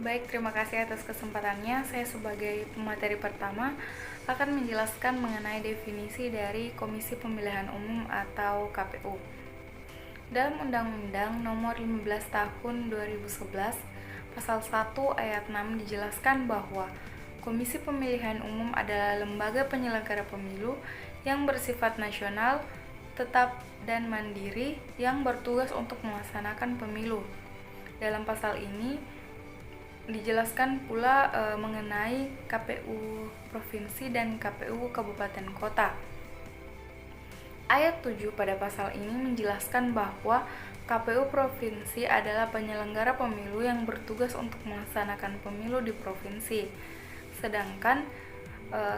Baik, terima kasih atas kesempatannya. Saya sebagai pemateri pertama akan menjelaskan mengenai definisi dari Komisi Pemilihan Umum atau KPU. Dalam Undang-Undang Nomor 15 Tahun 2011, Pasal 1 Ayat 6 dijelaskan bahwa Komisi Pemilihan Umum adalah lembaga penyelenggara pemilu yang bersifat nasional, tetap, dan mandiri yang bertugas untuk melaksanakan pemilu. Dalam pasal ini dijelaskan pula mengenai KPU Provinsi dan KPU Kabupaten Kota. Ayat 7 pada pasal ini menjelaskan bahwa KPU Provinsi adalah penyelenggara pemilu yang bertugas untuk melaksanakan pemilu di provinsi. Sedangkan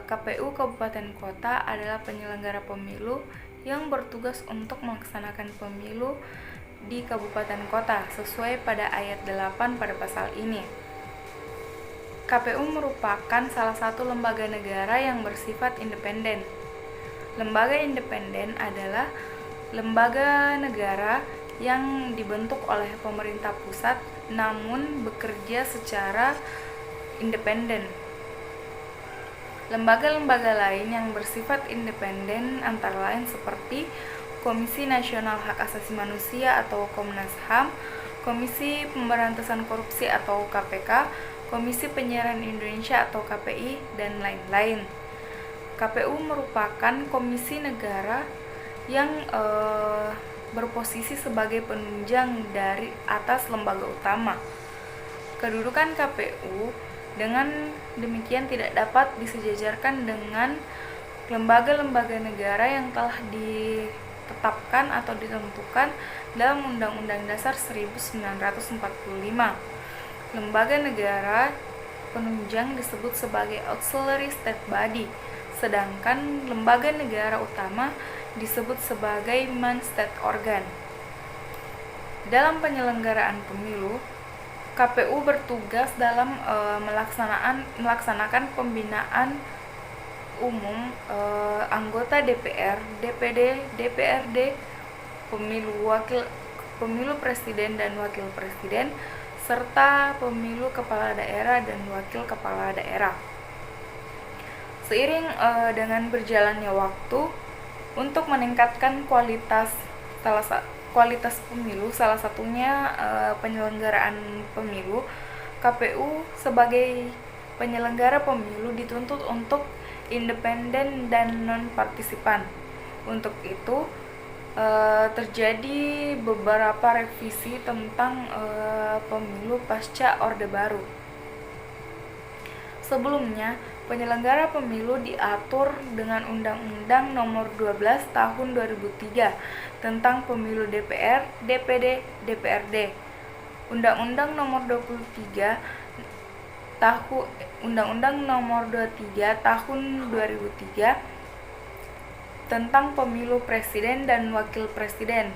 KPU Kabupaten Kota adalah penyelenggara pemilu yang bertugas untuk melaksanakan pemilu di kabupaten kota sesuai pada ayat 8 pada pasal ini. KPU merupakan salah satu lembaga negara yang bersifat independen. Lembaga independen adalah lembaga negara yang dibentuk oleh pemerintah pusat namun bekerja secara independen. Lembaga-lembaga lain yang bersifat independen antara lain seperti Komisi Nasional Hak Asasi Manusia atau Komnas HAM, Komisi Pemberantasan Korupsi atau KPK, Komisi Penyiaran Indonesia atau KPI, dan lain-lain. KPU merupakan komisi negara yang berposisi sebagai penunjang dari atas lembaga utama. Kedudukan KPU dengan demikian tidak dapat disejajarkan dengan lembaga-lembaga negara yang telah ditetapkan atau ditentukan dalam Undang-Undang Dasar 1945. Lembaga negara penunjang disebut sebagai auxiliary state body, sedangkan lembaga negara utama disebut sebagai main state organ. Dalam penyelenggaraan pemilu, KPU bertugas dalam melaksanakan pembinaan umum anggota DPR, DPD, DPRD, pemilu presiden dan wakil presiden, serta pemilu kepala daerah dan wakil kepala daerah. Seiring dengan berjalannya waktu, untuk meningkatkan kualitas pemilu, salah satunya penyelenggaraan pemilu, KPU sebagai penyelenggara pemilu dituntut untuk independen dan non-partisipan. Untuk itu, terjadi beberapa revisi tentang pemilu pasca Orde Baru. Sebelumnya, penyelenggara pemilu diatur dengan Undang-Undang Nomor 12 Tahun 2003 tentang Pemilu DPR, DPD, DPRD. Undang-Undang Nomor 23 Tahun 2003 tentang Pemilu Presiden dan Wakil Presiden.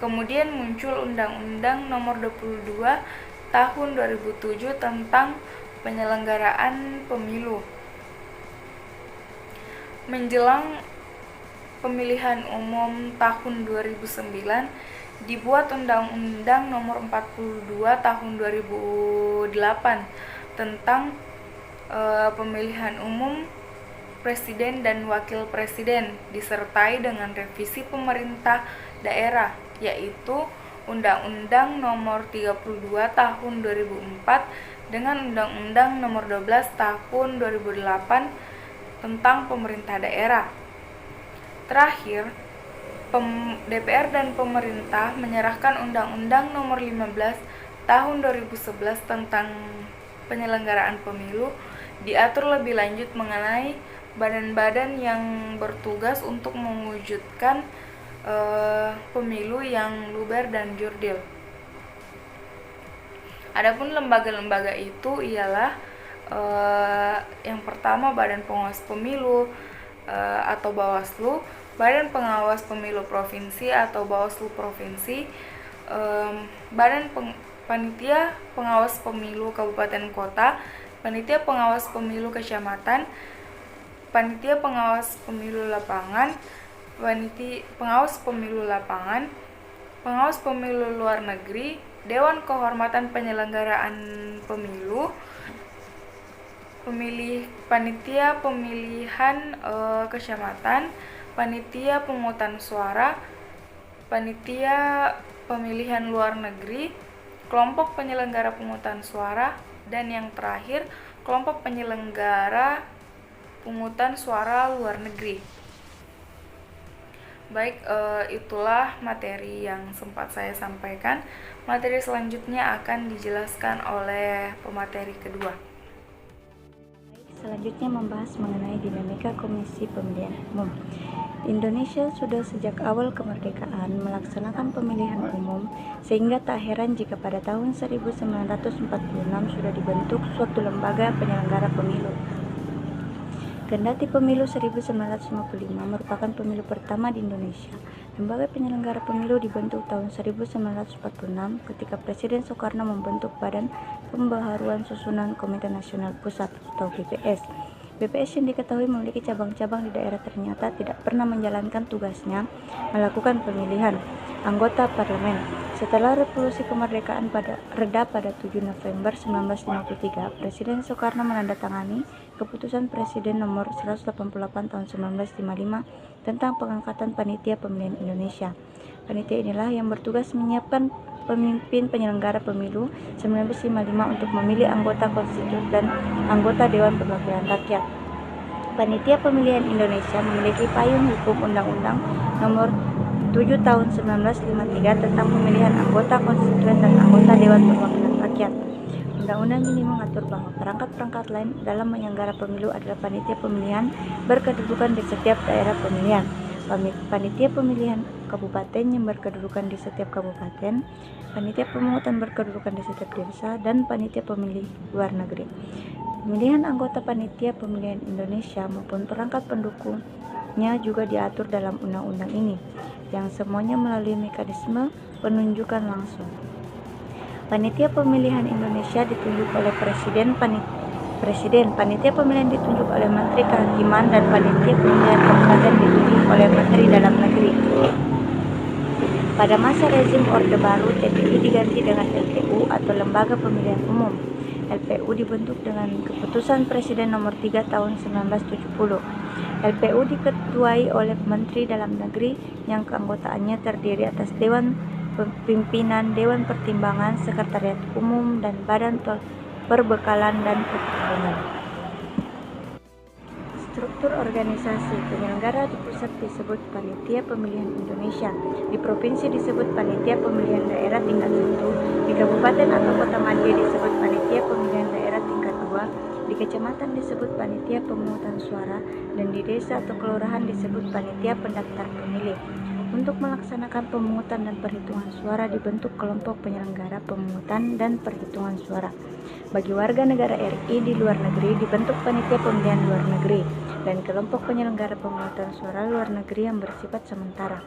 Kemudian muncul Undang-Undang Nomor 22 Tahun 2007 tentang penyelenggaraan pemilu. Menjelang pemilihan umum tahun 2009, dibuat Undang-Undang Nomor 42 Tahun 2008 tentang pemilihan umum presiden dan wakil presiden, disertai dengan revisi pemerintah daerah, yaitu Undang-Undang Nomor 32 Tahun 2004 dengan Undang-Undang Nomor 12 Tahun 2008 tentang pemerintah daerah. Terakhir, DPR dan pemerintah menyerahkan Undang-Undang Nomor 15 Tahun 2011 tentang penyelenggaraan pemilu, diatur lebih lanjut mengenai badan-badan yang bertugas untuk mewujudkan pemilu yang luber dan jurdil. Adapun lembaga-lembaga itu ialah yang pertama Badan Pengawas Pemilu atau Bawaslu, Badan Pengawas Pemilu Provinsi atau Bawaslu Provinsi, Panitia Pengawas Pemilu Kabupaten Kota, Panitia Pengawas Pemilu Kecamatan, Panitia Pengawas Pemilu Lapangan, Pengawas Pemilu Lapangan, Pengawas Pemilu Luar Negeri, Dewan Kehormatan Penyelenggaraan Pemilu, panitia pemilihan kecamatan, panitia pemungutan suara, panitia pemilihan luar negeri, kelompok penyelenggara pemungutan suara, dan yang terakhir kelompok penyelenggara pemungutan suara luar negeri. Baik, itulah materi yang sempat saya sampaikan. Materi selanjutnya akan dijelaskan oleh pemateri kedua. Selanjutnya membahas mengenai dinamika Komisi Pemilihan Umum. Indonesia sudah sejak awal kemerdekaan melaksanakan pemilihan umum, sehingga tak heran jika pada tahun 1946 sudah dibentuk suatu lembaga penyelenggara pemilu. Kendati pemilu 1955 merupakan pemilu pertama di Indonesia, lembaga penyelenggara pemilu dibentuk tahun 1946 ketika Presiden Soekarno membentuk Badan Pembaharuan Susunan Komite Nasional Pusat atau BPS. BPS yang diketahui memiliki cabang-cabang di daerah ternyata tidak pernah menjalankan tugasnya melakukan pemilihan anggota parlemen. Setelah revolusi kemerdekaan reda pada 7 November 1953, Presiden Soekarno menandatangani Keputusan Presiden nomor 188 tahun 1955 tentang pengangkatan Panitia Pemilihan Indonesia. Panitia inilah yang bertugas menyiapkan pemimpin penyelenggara pemilu 1955 untuk memilih anggota konstituen dan anggota Dewan Perwakilan Rakyat. Panitia Pemilihan Indonesia memiliki payung hukum Undang-Undang nomor 7 tahun 1953 tentang pemilihan anggota konstituen dan anggota Dewan Perwakilan Rakyat. Undang-undang ini mengatur bahwa perangkat-perangkat lain dalam menyelenggara pemilu adalah panitia pemilihan berkedudukan di setiap daerah pemilihan, panitia pemilihan kabupaten yang berkedudukan di setiap kabupaten, panitia pemungutan berkedudukan di setiap desa, dan panitia pemilih luar negeri. Pemilihan anggota panitia pemilihan Indonesia maupun perangkat pendukungnya juga diatur dalam undang-undang ini, yang semuanya melalui mekanisme penunjukan langsung. Panitia Pemilihan Indonesia ditunjuk oleh Presiden, Panitia Pemilihan ditunjuk oleh Menteri Kehakiman, dan Panitia Pemilihan Kabupaten ditunjuk oleh Menteri Dalam Negeri. Pada masa rezim Orde Baru, TPI diganti dengan LPU atau Lembaga Pemilihan Umum. LPU dibentuk dengan Keputusan Presiden nomor 3 tahun 1970. LPU diketuai oleh Menteri Dalam Negeri yang keanggotaannya terdiri atas Dewan Pimpinan, Dewan Pertimbangan, Sekretariat Umum, dan Badan Perbekalan dan Perhubungan. Struktur organisasi penyelenggara di pusat disebut Panitia Pemilihan Indonesia, di provinsi disebut Panitia Pemilihan Daerah tingkat 1, di kabupaten atau kota madya disebut Panitia Pemilihan Daerah tingkat 2, di kecamatan disebut Panitia Pemungutan Suara, dan di desa atau kelurahan disebut Panitia Pendaftar Pemilih. Untuk melaksanakan pemungutan dan perhitungan suara dibentuk kelompok penyelenggara pemungutan dan perhitungan suara. Bagi warga negara RI di luar negeri dibentuk Panitia Pemilihan Luar Negeri dan kelompok penyelenggara pemungutan suara luar negeri yang bersifat sementara.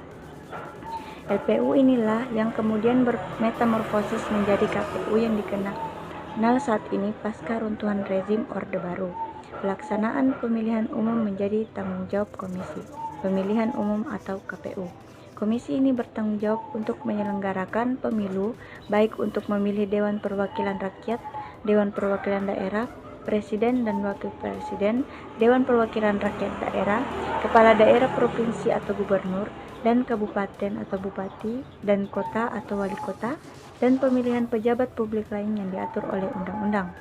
LPU inilah yang kemudian bermetamorfosis menjadi KPU yang dikenal saat ini pasca runtuhan rezim Orde Baru. Pelaksanaan pemilihan umum menjadi tanggung jawab Komisi Pemilihan Umum atau KPU. Komisi ini bertanggung jawab untuk menyelenggarakan pemilu, baik untuk memilih Dewan Perwakilan Rakyat, Dewan Perwakilan Daerah, Presiden dan Wakil Presiden, Dewan Perwakilan Rakyat Daerah, Kepala Daerah Provinsi atau Gubernur, dan Kabupaten atau Bupati, dan Kota atau Wali Kota, dan pemilihan pejabat publik lain yang diatur oleh undang-undang.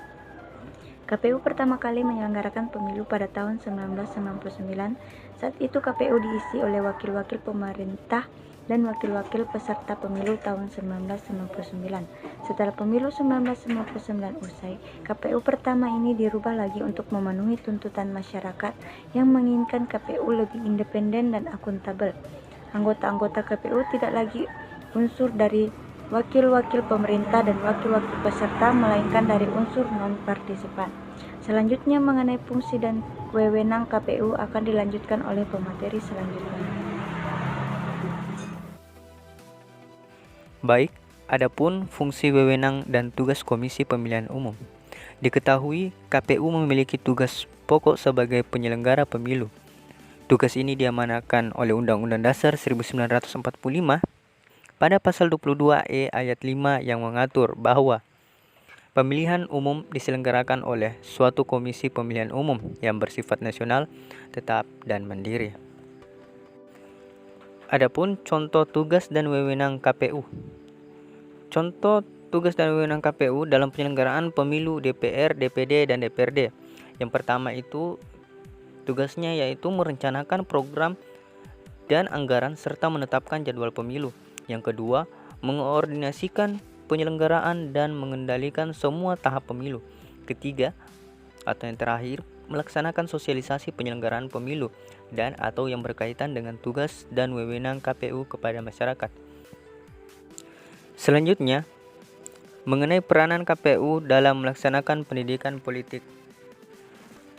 KPU pertama kali menyelenggarakan pemilu pada tahun 1999. Saat itu KPU diisi oleh wakil-wakil pemerintah dan wakil-wakil peserta pemilu tahun 1999. Setelah pemilu 1999 usai, KPU pertama ini dirubah lagi untuk memenuhi tuntutan masyarakat yang menginginkan KPU lebih independen dan akuntabel. Anggota-anggota KPU tidak lagi unsur dari wakil-wakil pemerintah dan wakil-wakil peserta, melainkan dari unsur non-partisipan. Selanjutnya mengenai fungsi dan wewenang KPU akan dilanjutkan oleh pemateri selanjutnya. Baik, adapun fungsi wewenang dan tugas Komisi Pemilihan Umum. Diketahui KPU memiliki tugas pokok sebagai penyelenggara pemilu. Tugas ini diamanahkan oleh Undang-Undang Dasar 1945 pada pasal 22E ayat 5 yang mengatur bahwa pemilihan umum diselenggarakan oleh suatu komisi pemilihan umum yang bersifat nasional, tetap, dan mandiri. Adapun contoh tugas dan wewenang KPU. Contoh tugas dan wewenang KPU dalam penyelenggaraan pemilu DPR, DPD, dan DPRD. Yang pertama itu tugasnya yaitu merencanakan program dan anggaran serta menetapkan jadwal pemilu. Yang kedua, mengkoordinasikan penyelenggaraan dan mengendalikan semua tahap pemilu. Ketiga, atau yang terakhir, melaksanakan sosialisasi penyelenggaraan pemilu dan atau yang berkaitan dengan tugas dan wewenang KPU kepada masyarakat. Selanjutnya, mengenai peranan KPU dalam melaksanakan pendidikan politik.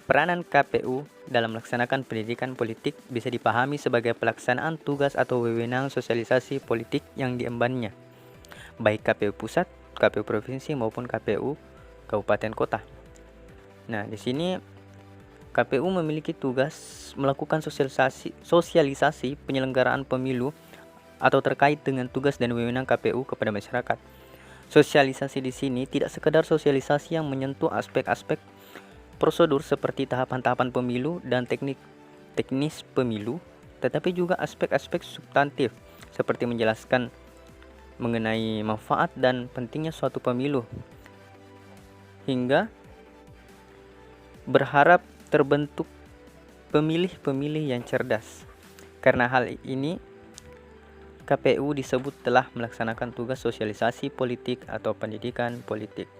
Peranan KPU dalam melaksanakan pendidikan politik bisa dipahami sebagai pelaksanaan tugas atau wewenang sosialisasi politik yang diembannya, baik KPU pusat, KPU provinsi maupun KPU kabupaten kota. Nah, di sini KPU memiliki tugas melakukan sosialisasi penyelenggaraan pemilu atau terkait dengan tugas dan wewenang KPU kepada masyarakat. Sosialisasi di sini tidak sekedar sosialisasi yang menyentuh aspek-aspek prosedur seperti tahapan-tahapan pemilu dan teknis pemilu, tetapi juga aspek-aspek substantif seperti menjelaskan mengenai manfaat dan pentingnya suatu pemilu, hingga berharap terbentuk pemilih-pemilih yang cerdas. Karena hal ini, KPU disebut telah melaksanakan tugas sosialisasi politik atau pendidikan politik.